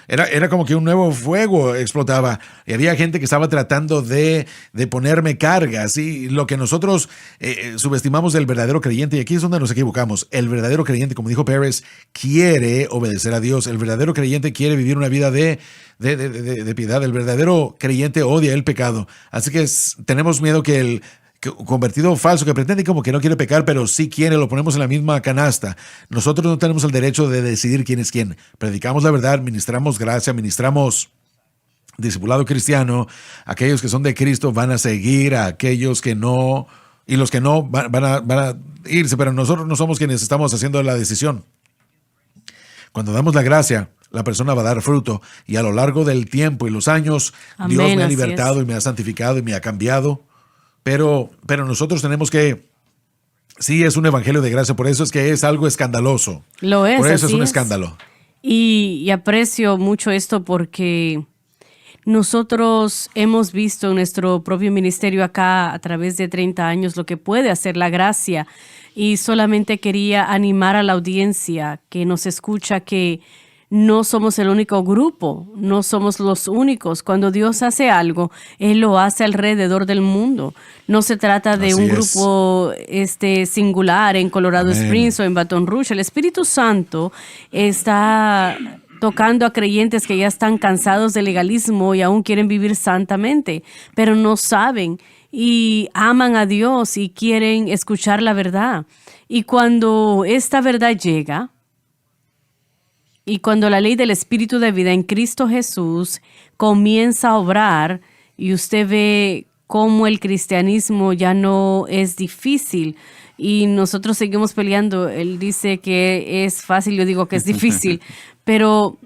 era como que un nuevo fuego explotaba. Y había gente que estaba tratando de ponerme cargas. Y lo que nosotros subestimamos del verdadero creyente, y aquí es donde nos equivocamos, el verdadero creyente, como dijo Pérez, quiere obedecer a Dios. El verdadero creyente quiere vivir una vida de piedad. El verdadero creyente odia el pecado. Así que tenemos miedo que el convertido falso que pretende como que no quiere pecar, pero sí quiere, lo ponemos en la misma canasta. Nosotros no tenemos el derecho de decidir quién es quién. Predicamos la verdad, ministramos gracia, ministramos discipulado cristiano. Aquellos que son de Cristo van a seguir a aquellos que no, y los que no van a irse, pero nosotros no somos quienes estamos haciendo la decisión. Cuando damos la gracia, la persona va a dar fruto, y a lo largo del tiempo y los años, Amén, Dios me ha así libertado es. y me ha santificado y me ha cambiado. Pero nosotros tenemos que, sí, es un evangelio de gracia, por eso es que es algo escandaloso. Lo es, Por eso es así un es. escándalo. Y aprecio mucho esto porque nosotros hemos visto en nuestro propio ministerio acá a través de 30 años lo que puede hacer la gracia, y solamente quería animar a la audiencia que nos escucha que no somos el único grupo, no somos los únicos. Cuando Dios hace algo, Él lo hace alrededor del mundo. No se trata de Así un es. grupo singular en Colorado Amén. Springs o en Baton Rouge. El Espíritu Santo está tocando a creyentes que ya están cansados del legalismo y aún quieren vivir santamente, pero no saben y aman a Dios y quieren escuchar la verdad. Y cuando esta verdad llega, y cuando la ley del Espíritu de vida en Cristo Jesús comienza a obrar y usted ve cómo el cristianismo ya no es difícil y nosotros seguimos peleando. Él dice que es fácil, yo digo que es difícil, pero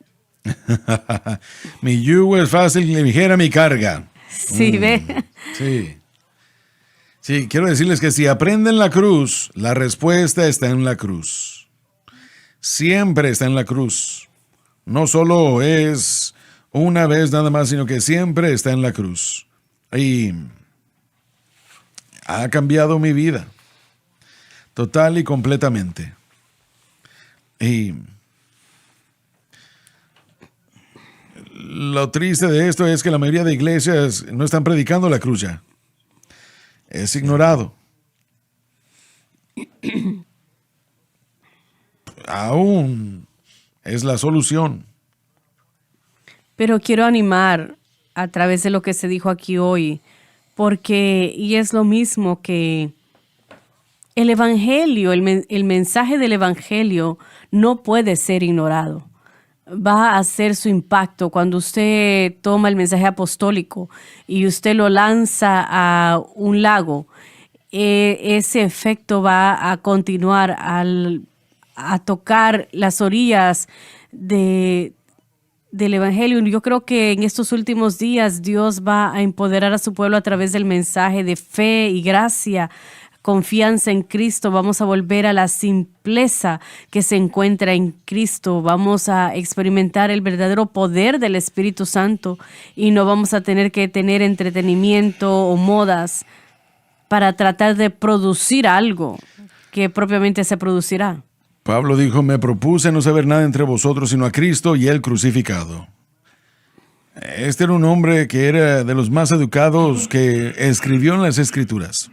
Mi yugo es fácil y ligera mi carga. sí, ve. Sí. Sí, quiero decirles que si aprenden la cruz, la respuesta está en la cruz. Siempre está en la cruz. No solo es una vez nada más, sino que siempre está en la cruz. Y ha cambiado mi vida. Total y completamente. Y lo triste de esto es que la mayoría de iglesias no están predicando la cruz ya. Es ignorado. Aún es la solución. Pero quiero animar a través de lo que se dijo aquí hoy, porque, y es lo mismo que el evangelio, el mensaje del evangelio no puede ser ignorado. Va a hacer su impacto cuando usted toma el mensaje apostólico y usted lo lanza a un lago. Ese efecto va a continuar a tocar las orillas del evangelio. Yo creo que en estos últimos días Dios va a empoderar a su pueblo a través del mensaje de fe y gracia, confianza en Cristo. Vamos a volver a la simpleza que se encuentra en Cristo. Vamos a experimentar el verdadero poder del Espíritu Santo y no vamos a tener que tener entretenimiento o modas para tratar de producir algo que propiamente se producirá. Pablo dijo, me propuse no saber nada entre vosotros sino a Cristo y él crucificado. Este era un hombre que era de los más educados que escribió en las Escrituras.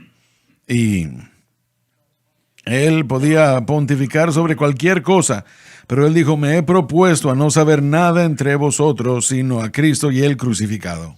Y él podía pontificar sobre cualquier cosa, pero él dijo, me he propuesto a no saber nada entre vosotros sino a Cristo y él crucificado.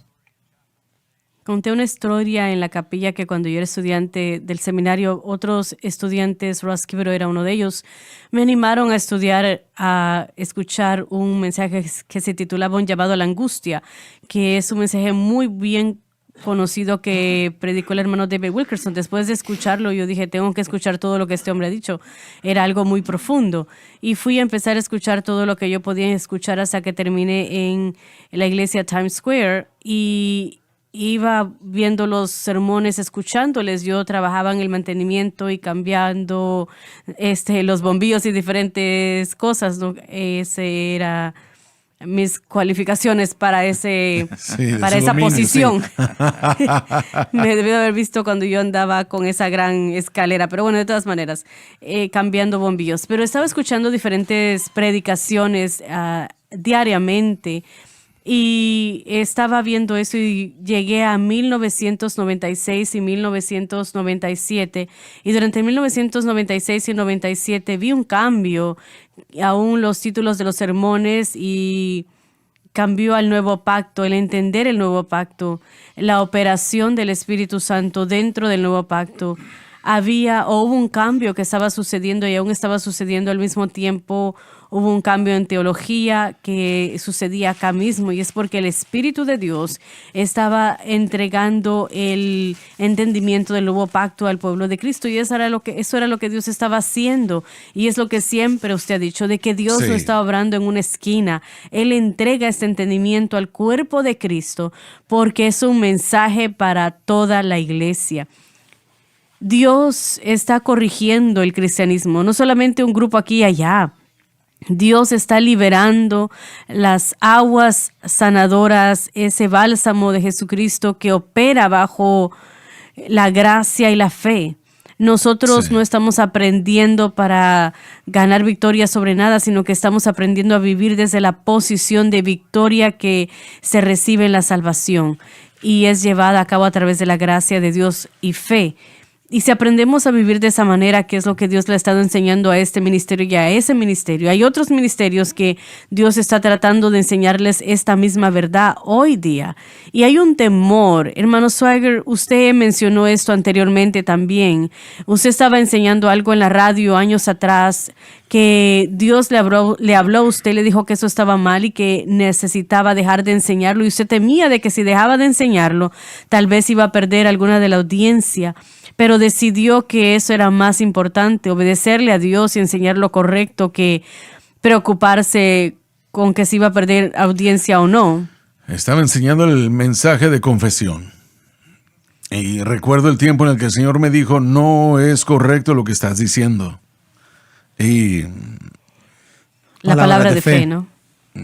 Conté una historia en la capilla que cuando yo era estudiante del seminario, otros estudiantes, Ross Kibero era uno de ellos, me animaron a escuchar un mensaje que se titulaba Un llamado a la angustia, que es un mensaje muy bien conocido que predicó el hermano David Wilkerson. Después de escucharlo, yo dije, tengo que escuchar todo lo que este hombre ha dicho. Era algo muy profundo. Y fui a empezar a escuchar todo lo que yo podía escuchar hasta que terminé en la iglesia Times Square y iba viendo los sermones, escuchándoles. Yo trabajaba en el mantenimiento y cambiando los bombillos y diferentes cosas, ¿no? Ese era mis cualificaciones para para esa dominio, posición. sí. Me debió haber visto cuando yo andaba con esa gran escalera, pero bueno, de todas maneras, cambiando bombillos. Pero estaba escuchando diferentes predicaciones diariamente y estaba viendo eso y llegué a 1996 y 1997 y durante 1996 y 97 vi un cambio, aún los títulos de los sermones, y cambió al nuevo pacto, el entender el nuevo pacto, la operación del Espíritu Santo dentro del nuevo pacto. Hubo un cambio que estaba sucediendo y aún estaba sucediendo al mismo tiempo. Hubo un cambio en teología que sucedía acá mismo, y es porque el Espíritu de Dios estaba entregando el entendimiento del nuevo pacto al pueblo de Cristo, y eso era lo que Dios estaba haciendo, y es lo que siempre usted ha dicho, de que Dios no está obrando en una esquina. Él entrega este entendimiento al cuerpo de Cristo porque es un mensaje para toda la iglesia. Dios está corrigiendo el cristianismo, no solamente un grupo aquí y allá. Dios está liberando las aguas sanadoras, ese bálsamo de Jesucristo que opera bajo la gracia y la fe. Nosotros no estamos aprendiendo para ganar victoria sobre nada, sino que estamos aprendiendo a vivir desde la posición de victoria que se recibe en la salvación y es llevada a cabo a través de la gracia de Dios y fe. Y si aprendemos a vivir de esa manera, que es lo que Dios le ha estado enseñando a este ministerio y a ese ministerio, hay otros ministerios que Dios está tratando de enseñarles esta misma verdad hoy día. Y hay un temor. Hermano Swagger, usted mencionó esto anteriormente también. Usted estaba enseñando algo en la radio años atrás que Dios le habló a usted, le dijo que eso estaba mal y que necesitaba dejar de enseñarlo, y usted temía de que si dejaba de enseñarlo, tal vez iba a perder alguna de la audiencia, pero decidió que eso era más importante, obedecerle a Dios y enseñar lo correcto, que preocuparse con que se iba a perder audiencia o no. Estaba enseñando el mensaje de confesión. Y recuerdo el tiempo en el que el Señor me dijo, no es correcto lo que estás diciendo. Y La palabra de fe, ¿no?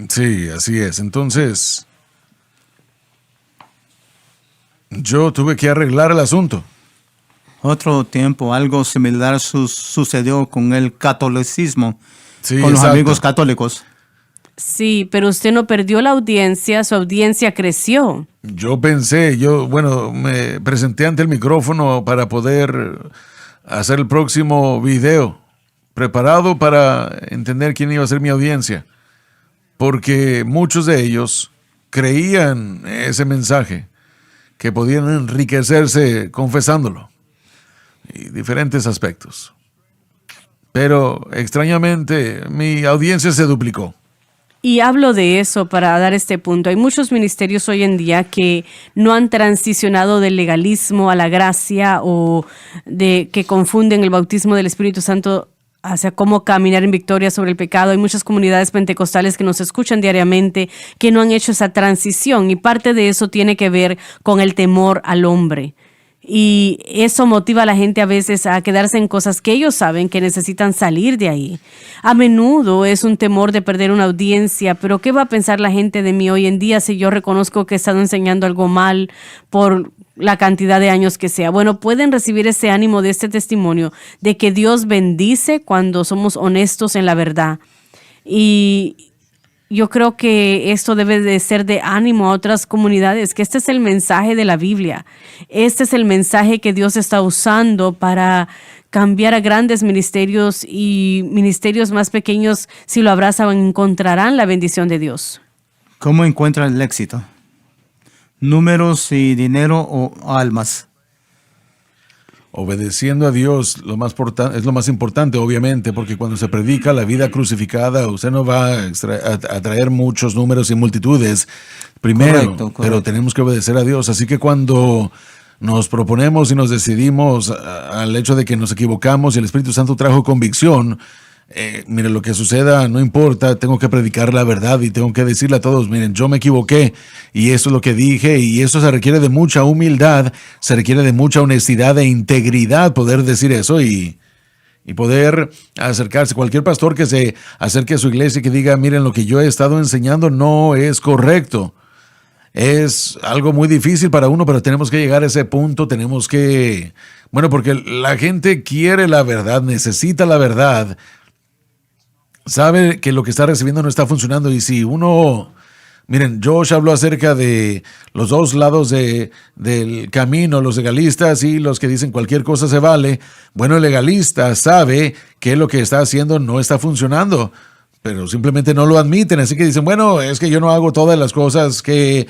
sí, así es. Entonces, yo tuve que arreglar el asunto. Otro tiempo, algo similar sucedió con el catolicismo, Sí, con los exacto. amigos católicos. Sí, pero usted no perdió la audiencia, su audiencia creció. Yo pensé, me presenté ante el micrófono para poder hacer el próximo video, preparado para entender quién iba a ser mi audiencia, porque muchos de ellos creían ese mensaje, que podían enriquecerse confesándolo, y diferentes aspectos. Pero extrañamente mi audiencia se duplicó. Y hablo de eso para dar este punto. Hay muchos ministerios hoy en día que no han transicionado del legalismo a la gracia, o de que confunden el bautismo del Espíritu Santo hacia cómo caminar en victoria sobre el pecado. Hay muchas comunidades pentecostales que nos escuchan diariamente que no han hecho esa transición, y parte de eso tiene que ver con el temor al hombre. Y eso motiva a la gente a veces a quedarse en cosas que ellos saben que necesitan salir de ahí. A menudo es un temor de perder una audiencia, pero ¿qué va a pensar la gente de mí hoy en día si yo reconozco que he estado enseñando algo mal por la cantidad de años que sea? Bueno, pueden recibir ese ánimo de este testimonio de que Dios bendice cuando somos honestos en la verdad. Y yo creo que esto debe de ser de ánimo a otras comunidades, que este es el mensaje de la Biblia. Este es el mensaje que Dios está usando para cambiar a grandes ministerios, y ministerios más pequeños, si lo abrazan, encontrarán la bendición de Dios. ¿Cómo encuentran el éxito? ¿Números y dinero o almas? Obedeciendo a Dios es lo más importante, obviamente, porque cuando se predica la vida crucificada, usted no va a traer muchos números y multitudes primero, Correcto. pero tenemos que obedecer a Dios. Así que cuando nos proponemos y nos decidimos al hecho de que nos equivocamos y el Espíritu Santo trajo convicción, mire, lo que suceda no importa, tengo que predicar la verdad y tengo que decirle a todos, miren, yo me equivoqué y esto es lo que dije, y eso se requiere de mucha humildad, se requiere de mucha honestidad e integridad poder decir eso y poder acercarse. Cualquier pastor que se acerque a su iglesia y que diga, miren, lo que yo he estado enseñando no es correcto. Es algo muy difícil para uno, pero tenemos que llegar a ese punto, porque la gente quiere la verdad, necesita la verdad, sabe que lo que está recibiendo no está funcionando, y si uno, miren, Josh habló acerca de los dos lados del camino, los legalistas y los que dicen cualquier cosa se vale. Bueno, el legalista sabe que lo que está haciendo no está funcionando, pero simplemente no lo admiten, así que dicen, bueno, es que yo no hago todas las cosas que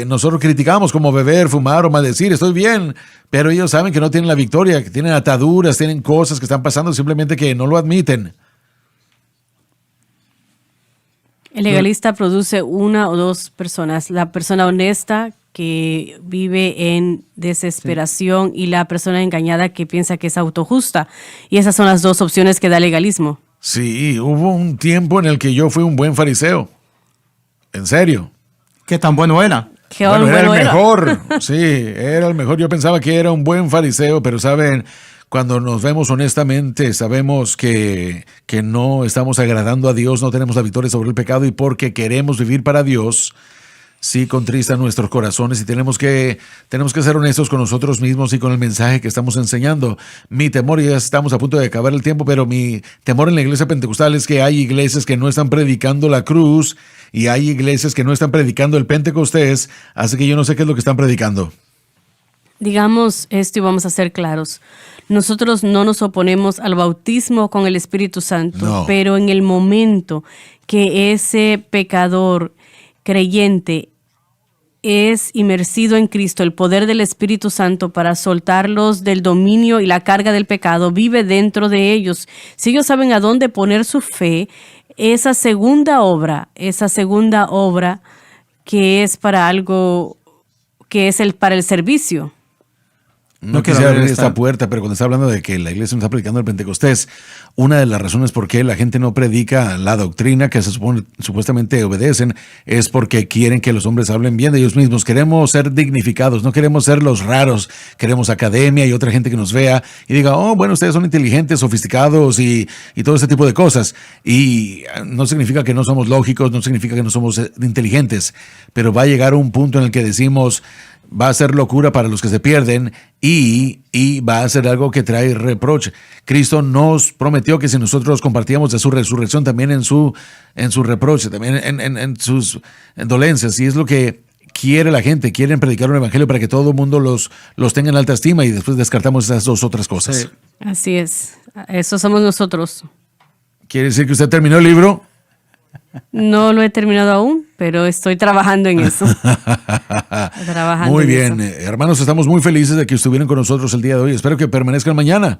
nosotros criticamos, como beber, fumar o maldecir, estoy bien, pero ellos saben que no tienen la victoria, que tienen ataduras, tienen cosas que están pasando, simplemente que no lo admiten. El legalista produce una o dos personas: la persona honesta que vive en desesperación, y la persona engañada que piensa que es autojusta. Y esas son las dos opciones que da el legalismo. Sí, hubo un tiempo en el que yo fui un buen fariseo. En serio. ¿Qué tan bueno era? Qué Bueno, era el bueno era. mejor. Sí, era el mejor. Yo pensaba que era un buen fariseo, pero saben, cuando nos vemos honestamente, sabemos que no estamos agradando a Dios, no tenemos la victoria sobre el pecado, y porque queremos vivir para Dios, sí contrista nuestros corazones, y tenemos que ser honestos con nosotros mismos y con el mensaje que estamos enseñando. Mi temor, ya estamos a punto de acabar el tiempo, pero mi temor en la iglesia pentecostal es que hay iglesias que no están predicando la cruz y hay iglesias que no están predicando el Pentecostés, así que yo no sé qué es lo que están predicando. Digamos esto y vamos a ser claros. Nosotros no nos oponemos al bautismo con el Espíritu Santo, No. pero en el momento que ese pecador creyente es inmersido en Cristo, el poder del Espíritu Santo para soltarlos del dominio y la carga del pecado, vive dentro de ellos. Si ellos saben a dónde poner su fe, esa segunda obra que es para algo, que es para el servicio. No quiero quisiera abrir abrir esta- esta puerta, pero cuando está hablando de que la iglesia no está predicando el Pentecostés, una de las razones por qué la gente no predica la doctrina que supuestamente obedecen es porque quieren que los hombres hablen bien de ellos mismos. Queremos ser dignificados, no queremos ser los raros. Queremos academia y otra gente que nos vea y diga, oh, bueno, ustedes son inteligentes, sofisticados y todo ese tipo de cosas. Y no significa que no somos lógicos, no significa que no somos inteligentes, pero va a llegar un punto en el que decimos, va a ser locura para los que se pierden y va a ser algo que trae reproche. Cristo nos prometió que si nosotros compartíamos de su resurrección también en su reproche, también en sus dolencias, y es lo que quiere la gente, quieren predicar un evangelio para que todo el mundo los tenga en alta estima y después descartamos esas dos otras cosas. Sí. Así es. Eso somos nosotros. ¿Quiere decir que usted terminó el libro? No lo he terminado aún, pero estoy trabajando en eso. Muy bien, hermanos, estamos muy felices de que estuvieran con nosotros el día de hoy. Espero que permanezcan mañana.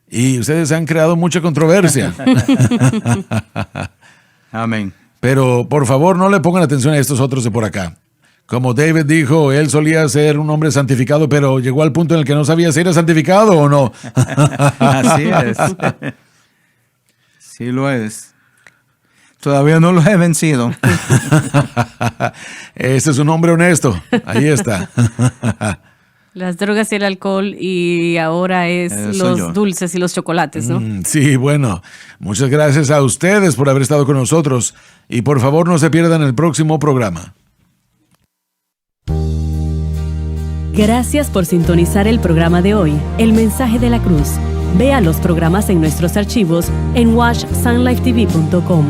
Y ustedes han creado mucha controversia. Amén. Pero por favor no le pongan atención a estos otros de por acá. Como David dijo, él solía ser un hombre santificado, pero llegó al punto en el que no sabía si era santificado o no. Así es. Sí lo es. Todavía no lo he vencido. Este es un hombre honesto. Ahí está. Las drogas y el alcohol y ahora es Soy yo. los dulces y los chocolates, ¿no? Sí, bueno, muchas gracias a ustedes por haber estado con nosotros y por favor no se pierdan el próximo programa. Gracias por sintonizar el programa de hoy, El Mensaje de la Cruz. Vea los programas en nuestros archivos en watchsunlifetv.com.